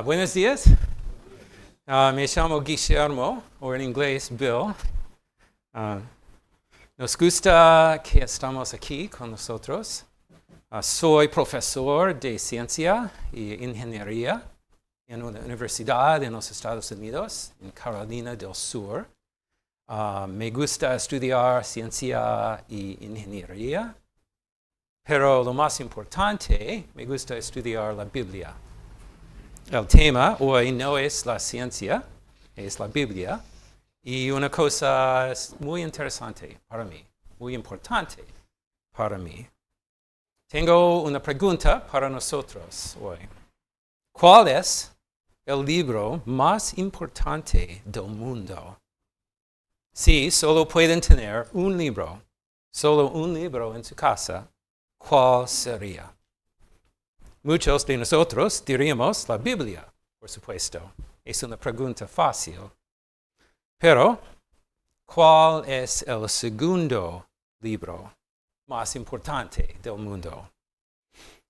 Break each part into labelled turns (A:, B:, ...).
A: Buenos días. Me llamo Guillermo, o en inglés Bill. Nos gusta que estamos aquí con nosotros. Soy profesor de ciencia y ingeniería en una universidad en los Estados Unidos, en Carolina del Sur. Me gusta estudiar ciencia y ingeniería, pero lo más importante, me gusta estudiar la Biblia. El tema hoy no es la ciencia, es la Biblia. Y una cosa muy interesante para mí, muy importante para mí. Tengo una pregunta para nosotros hoy. ¿Cuál es el libro más importante del mundo? Si solo pueden tener un libro, solo un libro en su casa, ¿cuál sería? Muchos de nosotros diríamos la Biblia, por supuesto. Es una pregunta fácil. Pero, ¿cuál es el segundo libro más importante del mundo?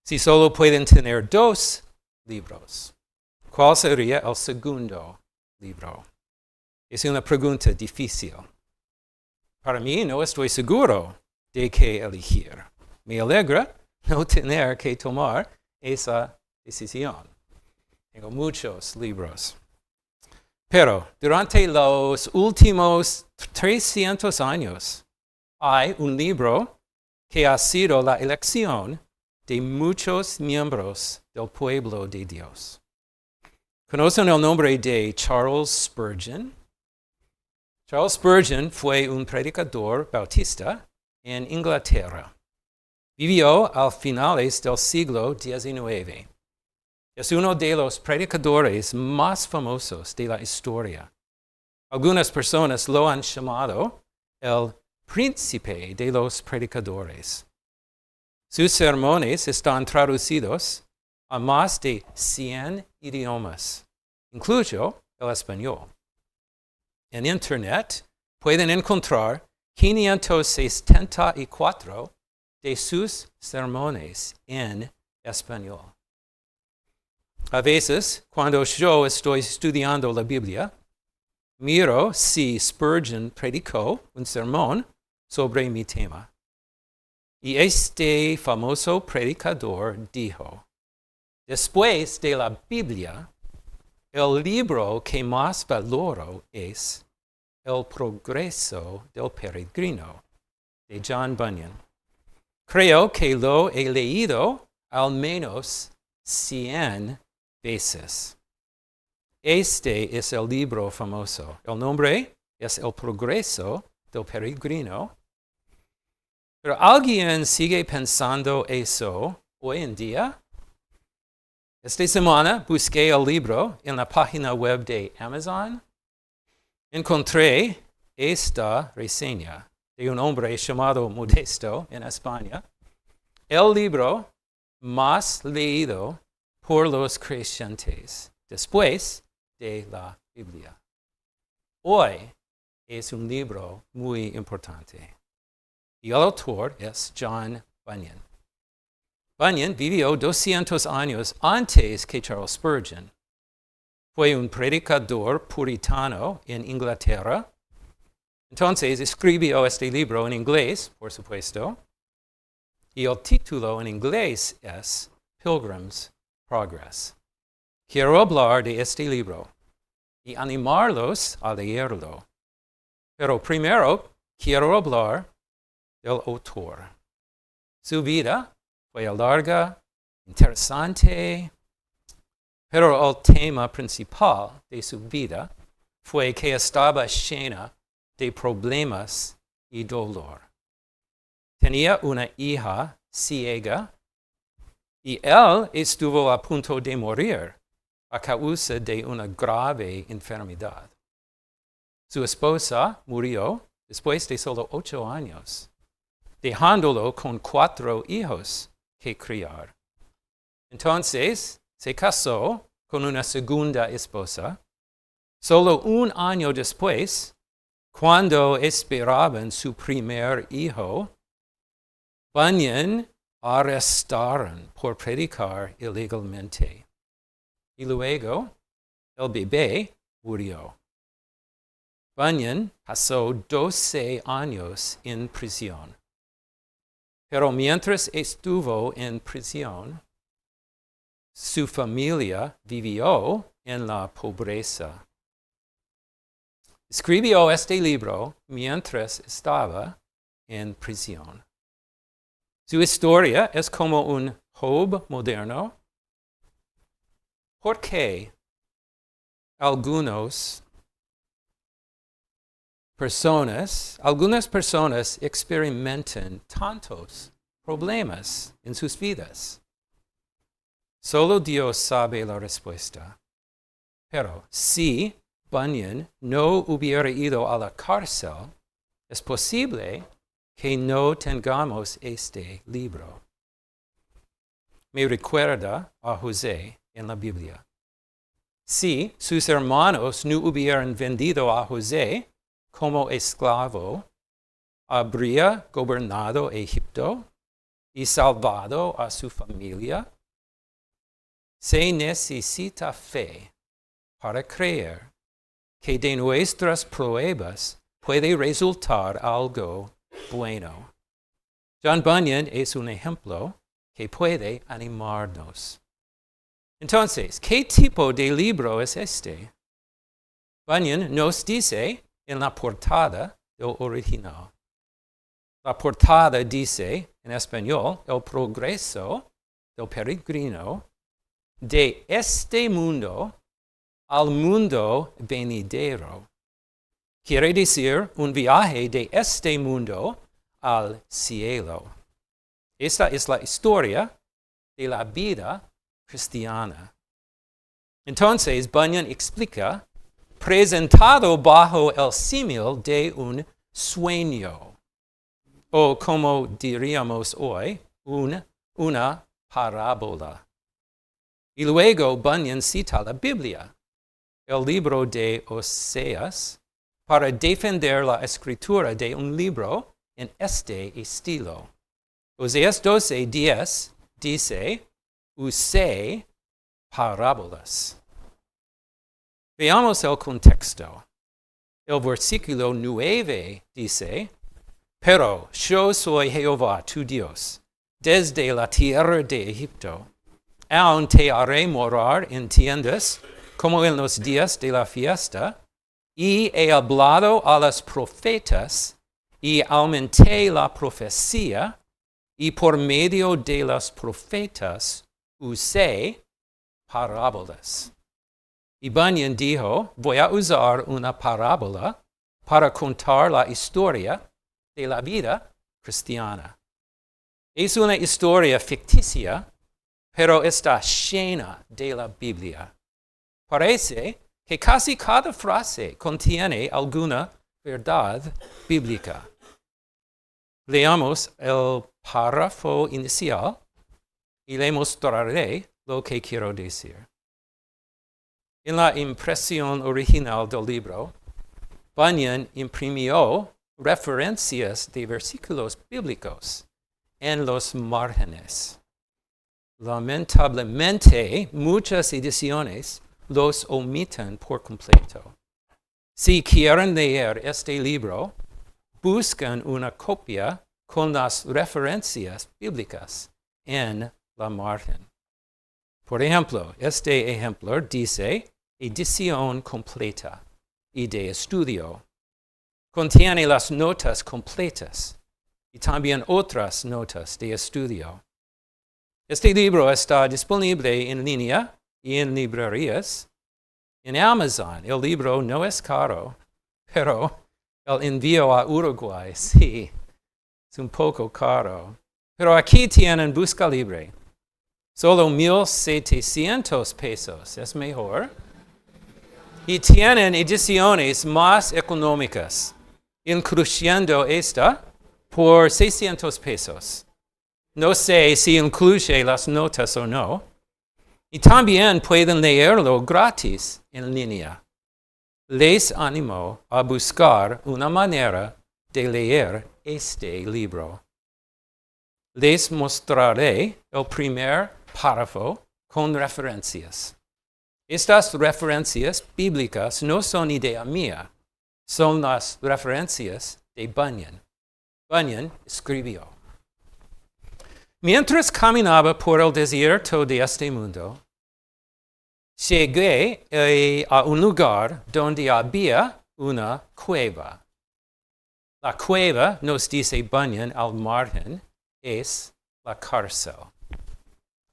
A: Si solo pueden tener dos libros, ¿cuál sería el segundo libro? Es una pregunta difícil. Para mí no estoy seguro de qué elegir. Me alegra no tener que tomar esa decisión. Tengo muchos libros. Pero durante los últimos 300 años hay un libro que ha sido la elección de muchos miembros del pueblo de Dios. ¿Conocen el nombre de Charles Spurgeon? Charles Spurgeon fue un predicador bautista en Inglaterra. Vivió a finales del siglo XIX. Es uno de los predicadores más famosos de la historia. Algunas personas lo han llamado el príncipe de los predicadores. Sus sermones están traducidos a más de 100 idiomas, incluso el español. En Internet pueden encontrar 574 de sus sermones en español. A veces, cuando yo estoy estudiando la Biblia, miro si Spurgeon predicó un sermón sobre mi tema. Y este famoso predicador dijo, después de la Biblia, el libro que más valoro es El progreso del peregrino, de John Bunyan. Creo que lo he leído al menos 100 veces. Este es el libro famoso. El nombre es El progreso del peregrino. Pero ¿alguien sigue pensando eso hoy en día? Esta semana busqué el libro en la página web de Amazon. Encontré esta reseña de un hombre llamado Modesto en España. El libro más leído por los creyentes después de la Biblia. Hoy es un libro muy importante. Y el autor es John Bunyan. Bunyan vivió 200 años antes que Charles Spurgeon. Fue un predicador puritano en Inglaterra. Entonces escribió este libro en inglés, por supuesto. Y el título en inglés es Pilgrim's Progress. Quiero hablar de este libro y animarlos a leerlo. Pero primero quiero hablar del autor. Su vida fue larga, interesante, pero el tema principal de su vida fue que estaba llena de problemas y dolor. Tenía una hija ciega y él estuvo a punto de morir a causa de una grave enfermedad. Su esposa murió después de solo 8 años, dejándolo con 4 hijos que criar. Entonces se casó con una segunda esposa. Solo un año después, cuando esperaban su primer hijo, Bunyan arrestaron por predicar ilegalmente. y luego el bebé murió. Bunyan pasó 12 años en prisión. Pero mientras estuvo en prisión, su familia vivió en la pobreza. Escribió este libro mientras estaba en prisión. Su historia es como un Job moderno, porque algunas personas experimentan tantos problemas en sus vidas. Solo Dios sabe la respuesta. Pero si Bunyan no hubiera ido a la cárcel, es posible que no tengamos este libro. Me recuerda a José en la Biblia. Si sus hermanos no hubieran vendido a José como esclavo, habría gobernado Egipto y salvado a su familia. Se necesita fe para creer que de nuestras pruebas puede resultar algo bueno. John Bunyan es un ejemplo que puede animarnos. Entonces, ¿qué tipo de libro es este? Bunyan nos dice en la portada del original. La portada dice, en español, el progreso del peregrino de este mundo al mundo venidero. Quiere decir un viaje de este mundo al cielo. Esta es la historia de la vida cristiana. Entonces, Bunyan explica, presentado bajo el símil de un sueño, o como diríamos hoy, una parábola. Y luego Bunyan cita la Biblia, el libro de Oseas, para defender la escritura de un libro en este estilo. Oseas 12:10 dice, usé parábolas. Veamos el contexto. El versículo 9 dice, pero yo soy Jehová tu Dios, desde la tierra de Egipto. Aún te haré morar en tiendas, como en los días de la fiesta, y he hablado a los profetas, y aumenté la profecía, y por medio de los profetas usé parábolas. Y Bunyan dijo, voy a usar una parábola para contar la historia de la vida cristiana. Es una historia ficticia, pero está llena de la Biblia. Parece que casi cada frase contiene alguna verdad bíblica. Leamos el párrafo inicial y le mostraré lo que quiero decir. En la impresión original del libro, Bunyan imprimió referencias de versículos bíblicos en los márgenes. Lamentablemente, muchas ediciones los omiten por completo. Si quieren leer este libro, buscan una copia con las referencias bíblicas en la margen. Por ejemplo, este ejemplo dice edición completa y de estudio. Contiene las notas completas y también otras notas de estudio. Este libro está disponible en línea y en librerías. En Amazon, el libro no es caro, pero el envío a Uruguay, sí, es un poco caro. Pero aquí tienen Busca Libre. Solo 1,700 pesos, es mejor. Y tienen ediciones más económicas, incluyendo esta por 600 pesos. No sé si incluye las notas o no. Y también pueden leerlo gratis en línea. Les animo a buscar una manera de leer este libro. Les mostraré el primer párrafo con referencias. Estas referencias bíblicas no son idea mía, son las referencias de Bunyan. Bunyan escribió: Mientras caminaba por el desierto de este mundo, llegué a un lugar donde había una cueva. La cueva, nos dice Bunyan al margen, es la cárcel.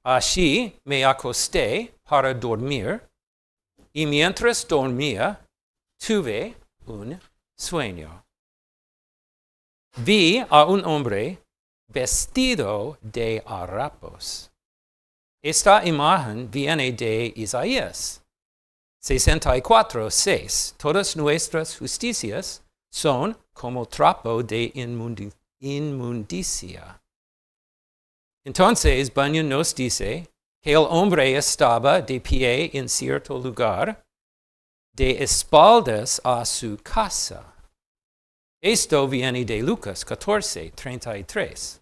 A: Allí me acosté para dormir y mientras dormía tuve un sueño. Vi a un hombre vestido de harapos. Esta imagen viene de Isaías 64:6. Todas nuestras justicias son como trapo de inmundicia. Entonces Bunyan nos dice que el hombre estaba de pie en cierto lugar, de espaldas a su casa. Esto viene de Lucas 14:33.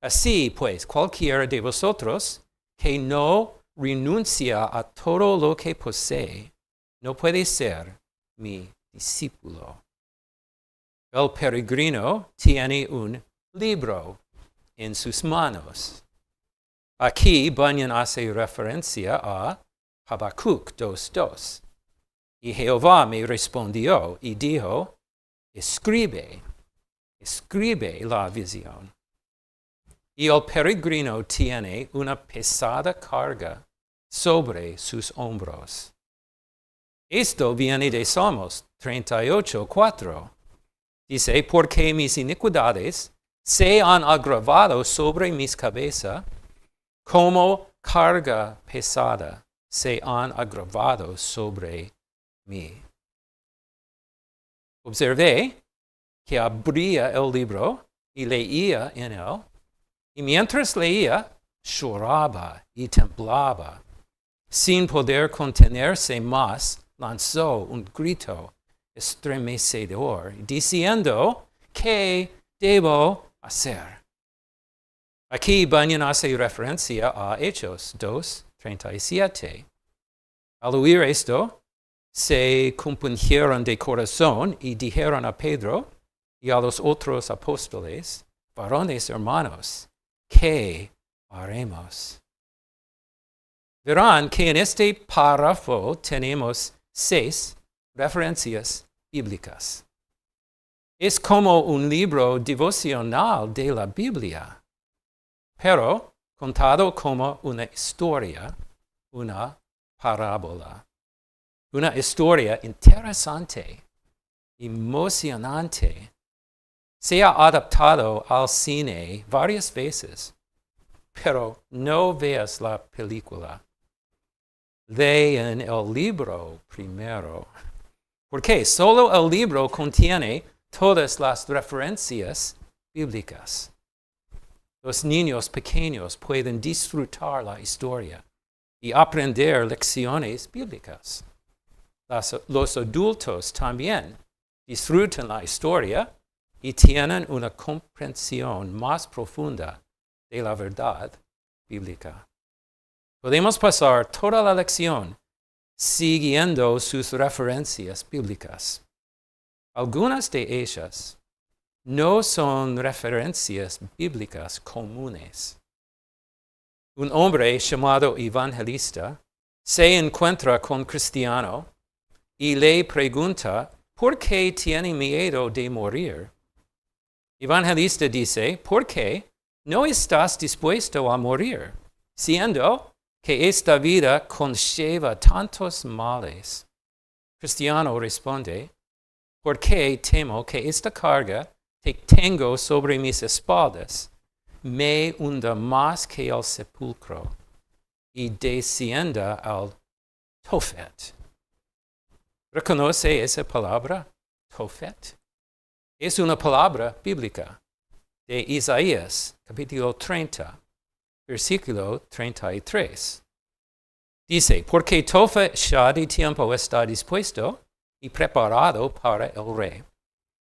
A: Así pues, cualquiera de vosotros que no renuncia a todo lo que posee, no puede ser mi discípulo. El peregrino tiene un libro en sus manos. Aquí Bunyan hace referencia a Habacuc 2:2. Y Jehová me respondió y dijo: escribe la visión. Y el peregrino tiene una pesada carga sobre sus hombros. Esto viene de Salmos 38:4. Dice: porque mis iniquidades se han agravado sobre mis cabezas, como carga pesada se han agravado sobre mí. Observé que abría el libro y leía en él, y mientras leía, lloraba y temblaba. Sin poder contenerse más, lanzó un grito estremecedor, diciendo: ¿qué debo hacer? Aquí Bunyan hace referencia a Hechos 2:37. Al oír esto, se compungieron de corazón y dijeron a Pedro y a los otros apóstoles: varones hermanos, ¿qué haremos? Verán que en este párrafo tenemos 6 referencias bíblicas. Es como un libro devocional de la Biblia, pero contado como una historia, una parábola. Una historia interesante, emocionante. Se ha adaptado al cine varias veces, pero no veas la película. Leen el libro primero, porque solo el libro contiene todas las referencias bíblicas. Los niños pequeños pueden disfrutar la historia y aprender lecciones bíblicas. Los adultos también disfrutan la historia y tienen una comprensión más profunda de la verdad bíblica. Podemos pasar toda la lección siguiendo sus referencias bíblicas. Algunas de ellas no son referencias bíblicas comunes. Un hombre llamado evangelista se encuentra con cristiano y le pregunta: ¿por qué tiene miedo de morir? Evangelista dice: ¿por qué no estás dispuesto a morir, siendo que esta vida conlleva tantos males? Cristiano responde: ¿por qué temo que esta carga que tengo sobre mis espaldas me hunda más que el sepulcro y descienda al Tophet? ¿Reconoce esa palabra, Tophet? Es una palabra bíblica de Isaías, capítulo 30, versículo 33. Dice: porque Tophet ya de tiempo está dispuesto y preparado para el rey,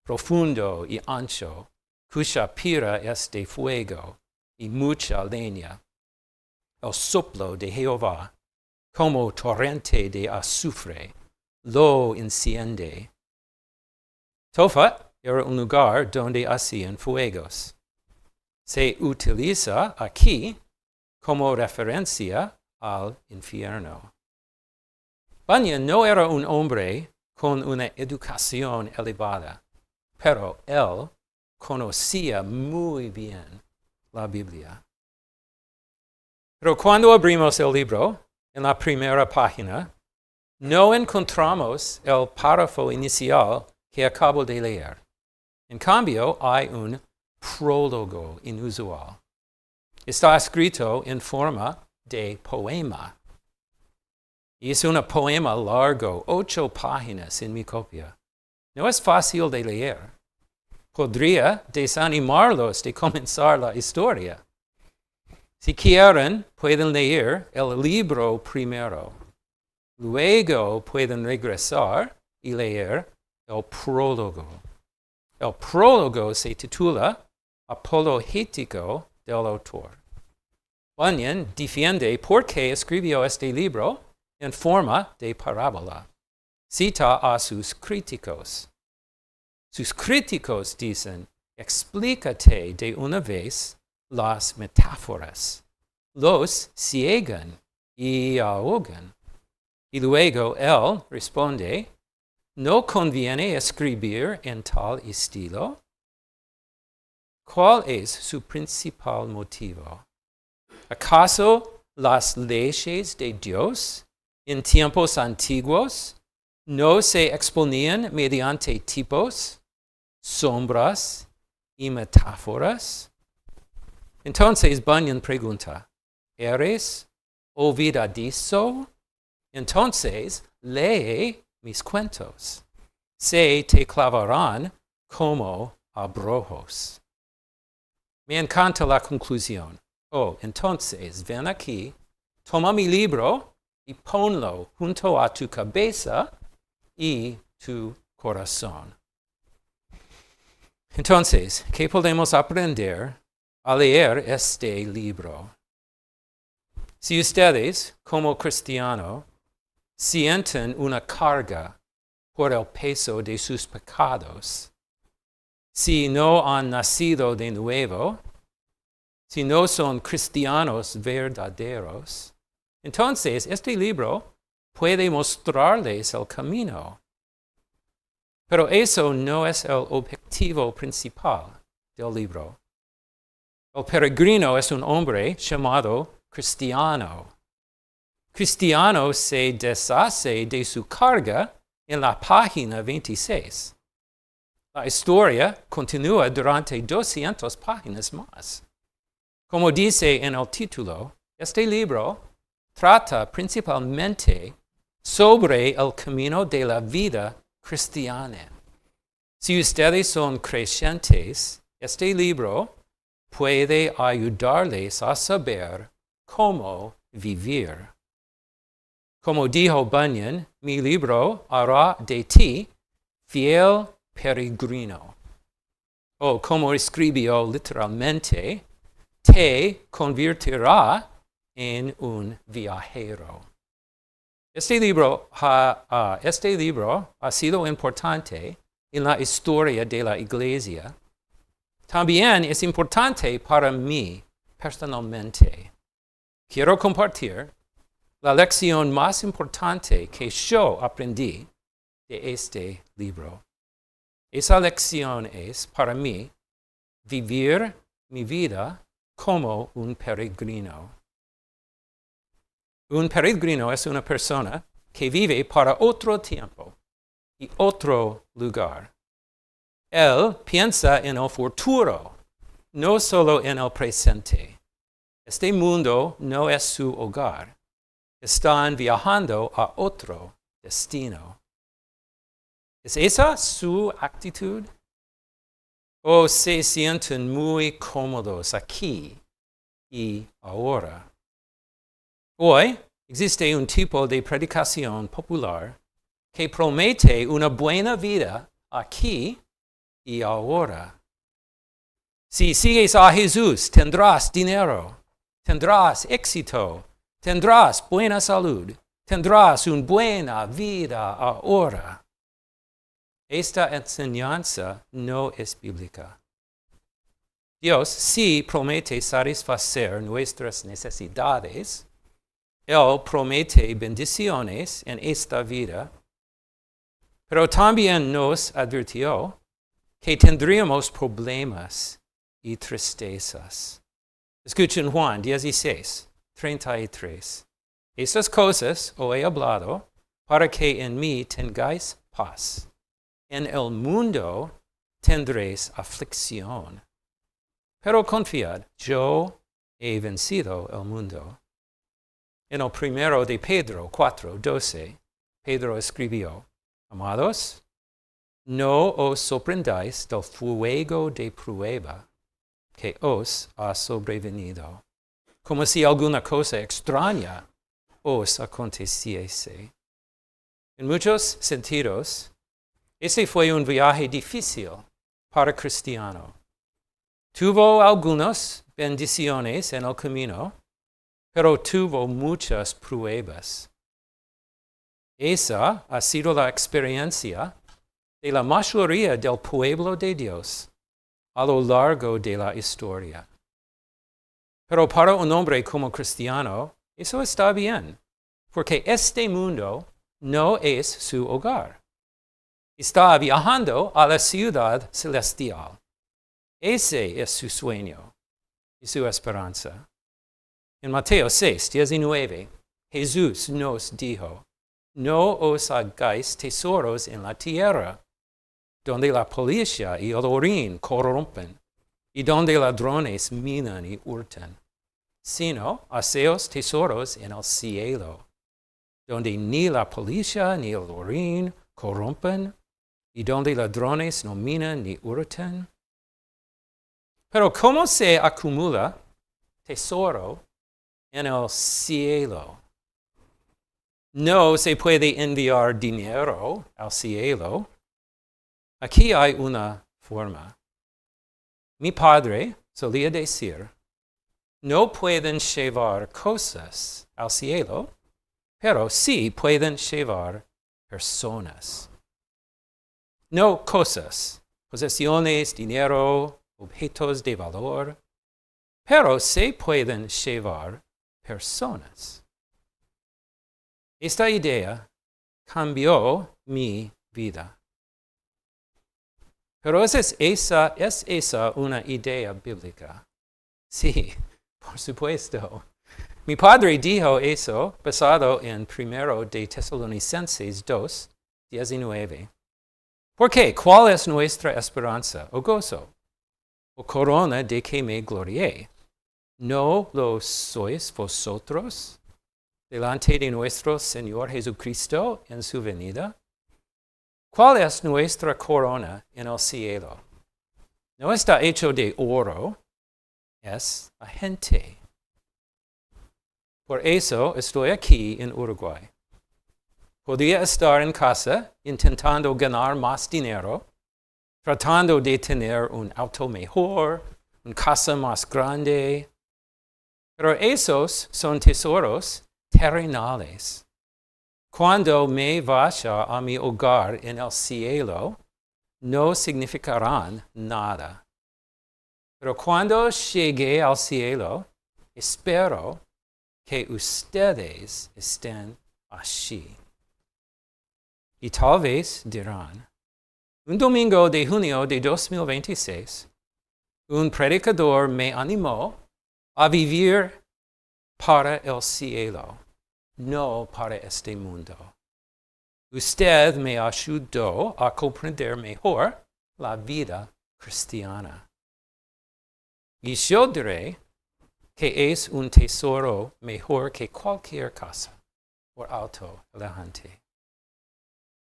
A: profundo y ancho, cuya pira es de fuego y mucha leña. El soplo de Jehová, como torrente de azufre, lo enciende. Tophet era un lugar donde hacían fuegos. Se utiliza aquí como referencia al infierno. Bunyan no era un hombre con una educación elevada, pero él conocía muy bien la Biblia. Pero cuando abrimos el libro, en la primera página, no encontramos el párrafo inicial que acabo de leer. En cambio, hay un prólogo inusual. Está escrito en forma de poema. Y es un poema largo, 8 páginas en mi copia. No es fácil de leer. Podría desanimarlos de comenzar la historia. Si quieren, pueden leer el libro primero. Luego pueden regresar y leer el prólogo. El prólogo se titula Apologético del autor. Bunyan defiende por qué escribió este libro en forma de parábola. Cita a sus críticos. Sus críticos dicen, explícate de una vez las metáforas. Los ciegan y ahogan. Y luego él responde, ¿no conviene escribir en tal estilo? ¿Cuál es su principal motivo? ¿Acaso las leyes de Dios en tiempos antiguos no se exponían mediante tipos, sombras y metáforas? Entonces Bunyan pregunta, ¿eres olvidadizo? Entonces lee mis cuentos. Se te clavarán como abrojos. Me encanta la conclusión. Oh, entonces ven aquí, toma mi libro y ponlo junto a tu cabeza y tu corazón. Entonces, ¿qué podemos aprender al leer este libro? Si ustedes, como cristianos, sienten una carga por el peso de sus pecados, si no han nacido de nuevo, si no son cristianos verdaderos, entonces este libro puede mostrarles el camino. Pero eso no es el objetivo principal del libro. El peregrino es un hombre llamado cristiano. Cristiano se deshace de su carga en la página 26. La historia continúa durante 200 páginas más. Como dice en el título, este libro trata principalmente sobre el camino de la vida cristiana. Si ustedes son creyentes, este libro puede ayudarles a saber cómo vivir. Como dijo Bunyan, mi libro hará de ti fiel peregrino. O como escribió literalmente, te convertirá en un viajero. Este libro ha sido importante en la historia de la Iglesia. También es importante para mí personalmente. Quiero compartir la lección más importante que yo aprendí de este libro. Esa lección es, para mí, vivir mi vida como un peregrino. Un peregrino es una persona que vive para otro tiempo y otro lugar. Él piensa en el futuro, no solo en el presente. Este mundo no es su hogar. Están viajando a otro destino. ¿Es esa su actitud? ¿O se sienten muy cómodos aquí y ahora? Hoy existe un tipo de predicación popular que promete una buena vida aquí y ahora. Si sigues a Jesús, tendrás dinero, tendrás éxito, tendrás buena salud tendrás una buena vida ahora. Esta enseñanza no es bíblica. Dios sí promete satisfacer nuestras necesidades. Él promete bendiciones en esta vida, pero también nos advirtió que tendríamos problemas y tristezas. Escuchen Juan 16, 33. Estas cosas os he hablado para que en mí tengáis paz. En el mundo tendréis aflicción. Pero confiad, yo he vencido el mundo. En el primero de Pedro 4:12, Pedro escribió, amados, no os sorprendáis del fuego de prueba que os ha sobrevenido, como si alguna cosa extraña os aconteciese. En muchos sentidos, ese fue un viaje difícil para el cristiano. Tuvo algunas bendiciones en el camino, pero tuvo muchas pruebas. Esa ha sido la experiencia de la mayoría del pueblo de Dios a lo largo de la historia. Pero para un hombre como cristiano, eso está bien, porque este mundo no es su hogar. Está viajando a la ciudad celestial. Ese es su sueño y su esperanza. En Mateo 6:19, Jesús nos dijo, no os hagáis tesoros en la tierra, donde la polilla y el orín corrompen, y donde ladrones minan y hurtan, sino haceos tesoros en el cielo, donde ni la polilla ni el orín corrompen, y donde ladrones no minan ni hurtan. Pero ¿cómo se acumula tesoro en el cielo? No se puede enviar dinero al cielo. Aquí hay una forma. Mi padre solía decir, no pueden llevar cosas al cielo, pero sí pueden llevar personas. No cosas, posesiones, dinero, objetos de valor, pero se pueden llevar personas. Esta idea cambió mi vida. Pero ¿es esa una idea bíblica? Sí, por supuesto. Mi padre dijo eso basado en 1 de Tesalonicenses 2:19. ¿Por qué? ¿Cuál es nuestra esperanza o gozo? ¿O corona de que me glorié? ¿No lo sois vosotros delante de nuestro Señor Jesucristo en su venida? ¿Cuál es nuestra corona en el cielo? No está hecho de oro, es la gente. Por eso estoy aquí en Uruguay. Podría estar en casa intentando ganar más dinero, tratando de tener un auto mejor, una casa más grande. Pero esos son tesoros terrenales. Cuando me vaya a mi hogar en el cielo, no significarán nada. Pero cuando llegue al cielo, espero que ustedes estén allí. Y tal vez dirán, un domingo de junio de 2026, un predicador me animó a vivir para el cielo, no para este mundo. Usted me ayudó a comprender mejor la vida cristiana. Y yo diré que es un tesoro mejor que cualquier casa o auto elegante.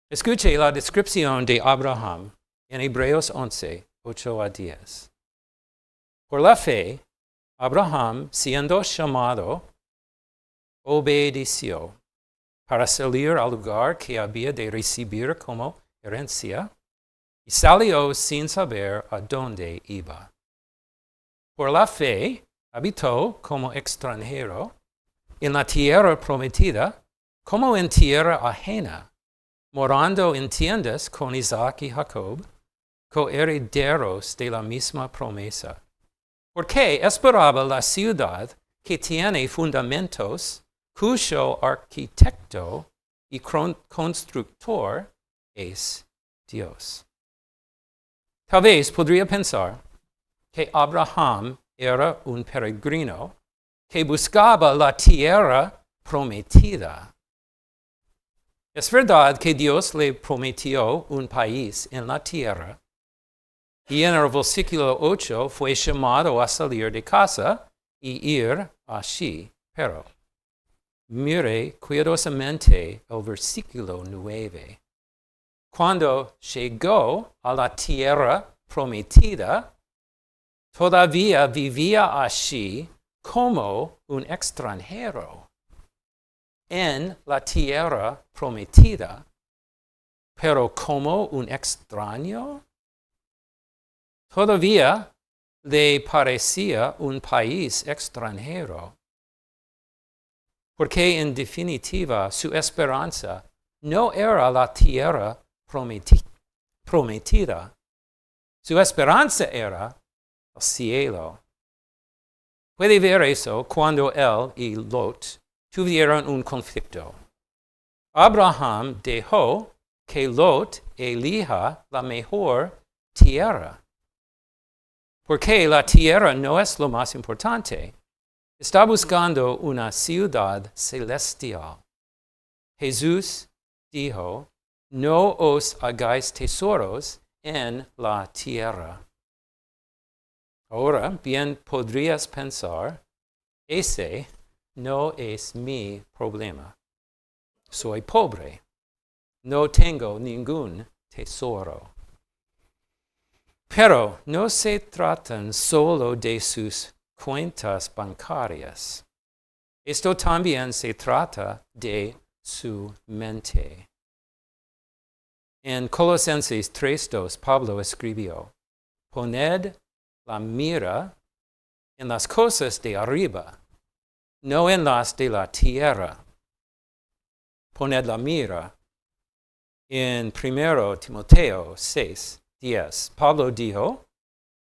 A: Escuche la descripción de Abraham en Hebreos 11, 8-10. Por la fe, Abraham, siendo llamado, obedeció para salir al lugar que había de recibir como herencia y salió sin saber a dónde iba. Por la fe, habitó como extranjero en la tierra prometida, como en tierra ajena, morando en tiendas con Isaac y Jacob, coherederos de la misma promesa. Porque esperaba la ciudad que tiene fundamentos, cuyo arquitecto y constructor es Dios. Tal vez podría pensar que Abraham era un peregrino que buscaba la tierra prometida. Es verdad que Dios le prometió un país en la tierra, y en el versículo 8 fue llamado a salir de casa y ir allí. Pero mire cuidadosamente el versículo 9. Cuando llegó a la tierra prometida, todavía vivía allí como un extranjero en la tierra prometida, pero como un extraño. Todavía le parecía un país extranjero, porque en definitiva su esperanza no era la tierra prometida. Su esperanza era el cielo. Puede ver eso cuando él y Lot tuvieron un conflicto. Abraham dejó que Lot elija la mejor tierra, porque la tierra no es lo más importante. Está buscando una ciudad celestial. Jesús dijo, no os hagáis tesoros en la tierra. Ahora bien podrías pensar, ese no es mi problema. Soy pobre. No tengo ningún tesoro. Pero no se tratan solo de sus cuentas bancarias. Esto también se trata de su mente. En Colosenses 3:2, Pablo escribió, poned la mira en las cosas de arriba, no en las de la tierra. Poned la mira en 1 Timoteo 6:10. Pablo dijo,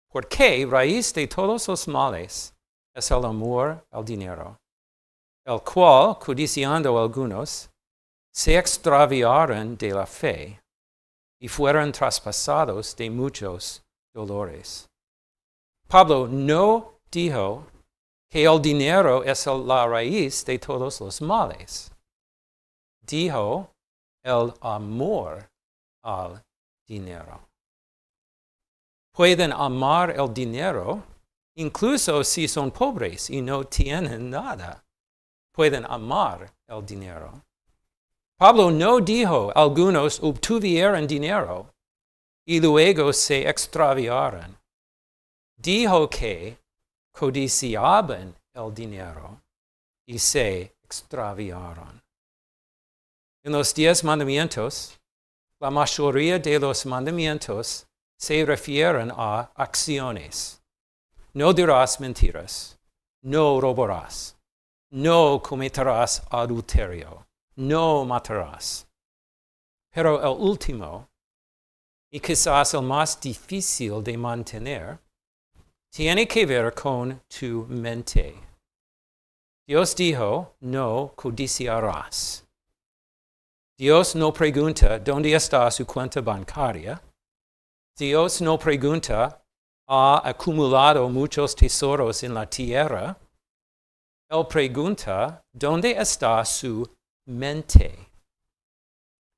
A: porque raíz de todos los males es el amor al dinero, el cual, codiciando algunos, se extraviaron de la fe y fueron traspasados de muchos dolores. Pablo no dijo que el dinero es la raíz de todos los males. Dijo el amor al dinero. Pueden amar el dinero incluso si son pobres y no tienen nada. Pueden amar el dinero. Pablo no dijo algunos obtuvieron dinero y luego se extraviaron. Dijo que codiciaban el dinero y se extraviaron. En los 10 mandamientos, la mayoría de los mandamientos se refieren a acciones. No dirás mentiras, no robarás, no cometerás adulterio, no matarás. Pero el último, y quizás el más difícil de mantener, tiene que ver con tu mente. Dios dijo, no codiciarás. Dios no pregunta dónde está su cuenta bancaria. Dios no pregunta, ¿ha acumulado muchos tesoros en la tierra? Él pregunta, ¿dónde está su mente?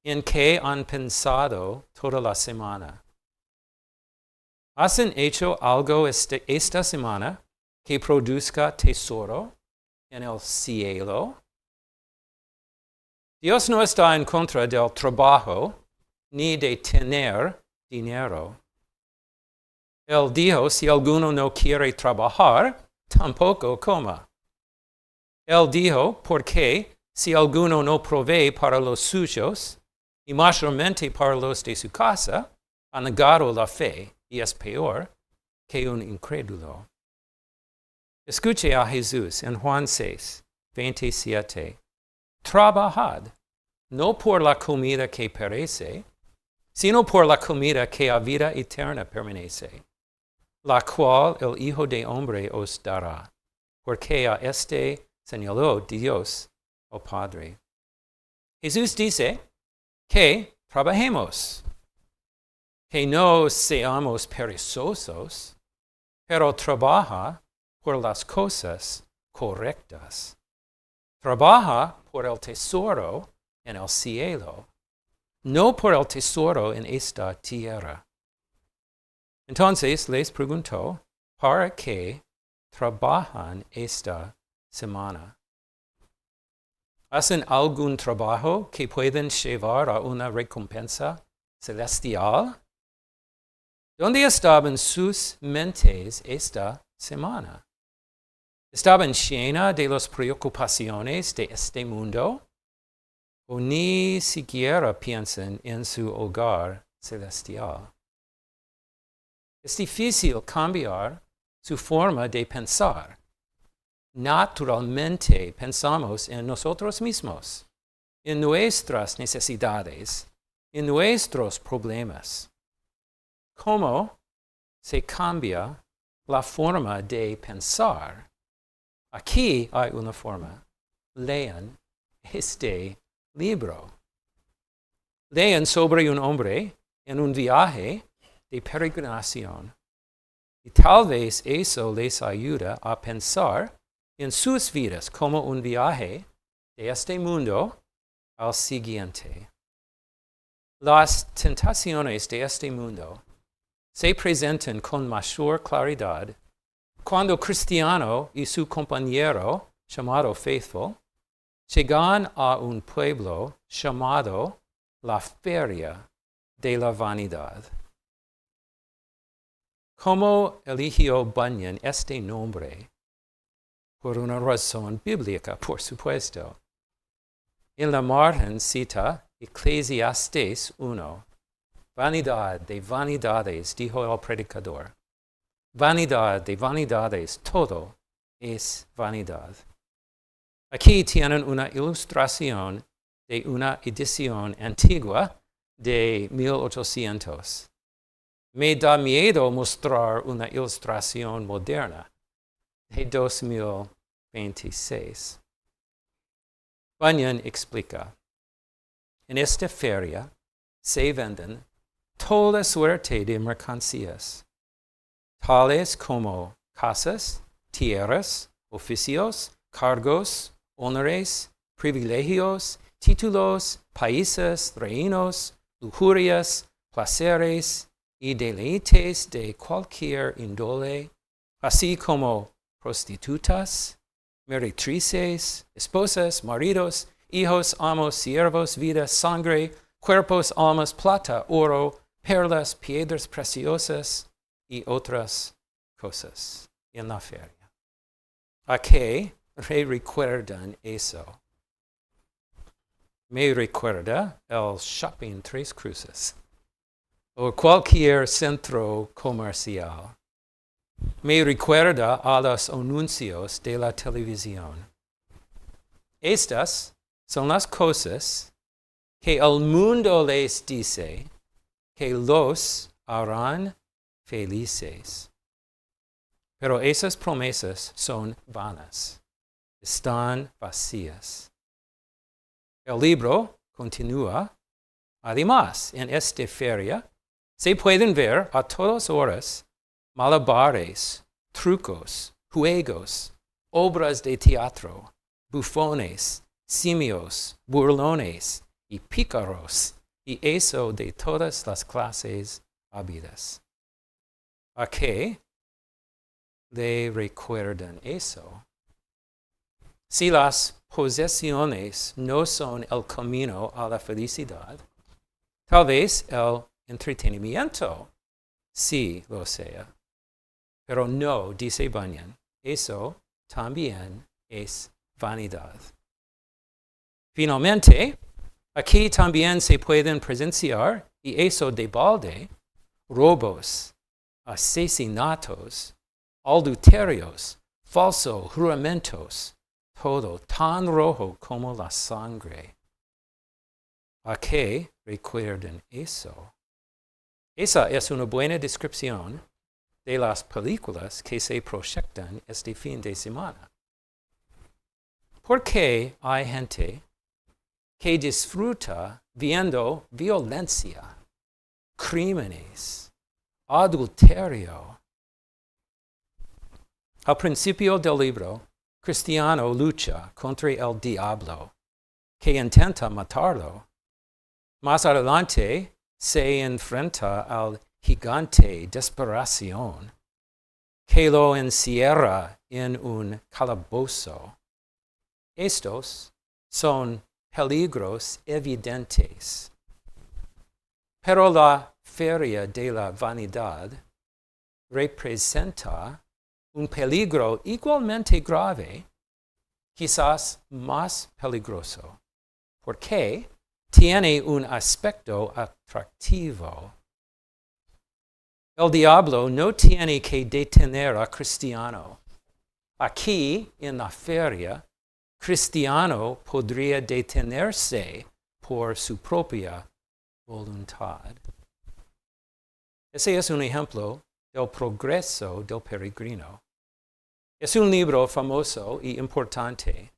A: ¿En qué han pensado toda la semana? ¿Has hecho algo esta semana que produzca tesoro en el cielo? Dios no está en contra del trabajo ni de tener dinero. Él dijo, si alguno no quiere trabajar, tampoco coma. Él dijo, porque si alguno no provee para los suyos, y mayormente para los de su casa, ha negado la fe y es peor que un incrédulo. Escuche a Jesús en Juan 6, 27. trabajad, no por la comida que perece, sino por la comida que a vida eterna permanece, la cual el Hijo de Hombre os dará, porque a este señaló Dios, el Padre. Jesús dice que trabajemos, que no seamos perezosos, pero trabaja por las cosas correctas. Trabaja por el tesoro en el cielo, no por el tesoro en esta tierra. Entonces les preguntó, ¿para qué trabajan esta semana? ¿Hacen algún trabajo que pueden llevar a una recompensa celestial? ¿Dónde estaban sus mentes esta semana? ¿Estaban llenas de las preocupaciones de este mundo? ¿O ni siquiera piensan en su hogar celestial? Es difícil cambiar su forma de pensar. Naturalmente pensamos en nosotros mismos, en nuestras necesidades, en nuestros problemas. ¿Cómo se cambia la forma de pensar? Aquí hay una forma. Lean este libro. Lean sobre un hombre en un viaje de peregrinación. Y tal vez eso les ayuda a pensar en sus vidas como un viaje de este mundo al siguiente. Las tentaciones de este mundo se presentan con mayor claridad cuando Cristiano y su compañero, llamado Faithful, llegan a un pueblo llamado la Feria de la Vanidad. ¿Cómo eligió Bunyan este nombre? Por una razón bíblica, por supuesto. En la margen cita Eclesiastes 1. Vanidad de vanidades, dijo el predicador. Vanidad de vanidades, todo es vanidad. Aquí tienen una ilustración de una edición antigua de 1800. Me da miedo mostrar una ilustración moderna de 2026. Bunyan explica, en esta feria se venden toda suerte de mercancías, tales como casas, tierras, oficios, cargos, honores, privilegios, títulos, países, reinos, lujurias, placeres y deleites de cualquier índole, así como prostitutas, meretrices, esposas, maridos, hijos, amos, siervos, vida, sangre, cuerpos, almas, plata, oro, perlas, piedras preciosas y otras cosas en la feria. ¿A qué recuerdan eso? Me recuerda el Shopping Tres Cruces o cualquier centro comercial. Me recuerda a los anuncios de la televisión. Estas son las cosas que el mundo les dice que los harán felices. Pero esas promesas son vanas, están vacías. El libro continúa. Además, en esta feria se pueden ver a todas horas malabares, trucos, juegos, obras de teatro, bufones, simios, burlones y pícaros, y eso de todas las clases habidas. ¿A qué le recuerdan eso? Si las posesiones no son el camino a la felicidad, tal vez el entretenimiento sí lo sea. Pero no, dice Bunyan, eso también es vanidad. Finalmente, aquí también se pueden presenciar, y eso de balde, robos, asesinatos, adulterios, falsos juramentos, todo, tan rojo como la sangre. ¿A qué recuerden eso? Esa es una buena descripción de las películas que se proyectan este fin de semana. ¿Por qué hay gente que disfruta viendo violencia, crímenes, adulterio? Al principio del libro, Cristiano lucha contra el diablo, que intenta matarlo. Más adelante, se enfrenta al gigante desesperación, que lo encierra en un calabozo. Estos son peligros evidentes. Pero la feria de la vanidad representa un peligro igualmente grave, quizás más peligroso, porque tiene un aspecto atractivo. El diablo no tiene que detener a Cristiano. Aquí, en la feria, Cristiano podría detenerse por su propia voluntad. Ese es un ejemplo del progreso del peregrino. Es un libro famoso y importante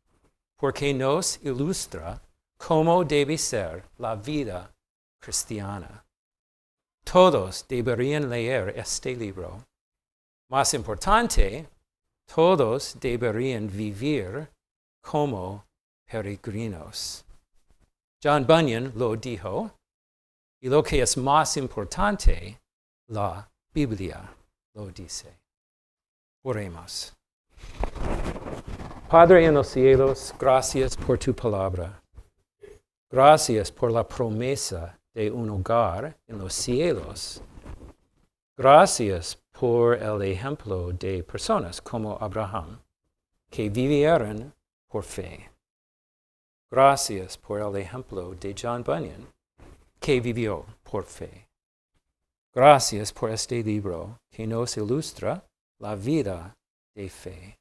A: porque nos ilustra cómo debe ser la vida cristiana. Todos deberían leer este libro. Más importante, todos deberían vivir como peregrinos. John Bunyan lo dijo, y lo que es más importante, la Biblia lo dice. Oremos. Padre en los cielos, gracias por tu palabra. Gracias por la promesa de un hogar en los cielos. Gracias por el ejemplo de personas como Abraham, que vivieron por fe. Gracias por el ejemplo de John Bunyan, que vivió por fe. Gracias por este libro que nos ilustra la vida de fe.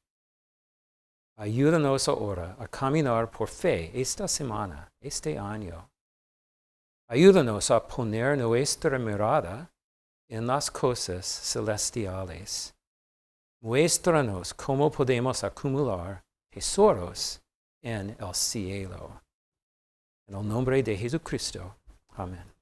A: Ayúdanos ahora a caminar por fe esta semana, este año. Ayúdanos a poner nuestra mirada en las cosas celestiales. Muéstranos cómo podemos acumular tesoros en el cielo. En el nombre de Jesucristo. Amén.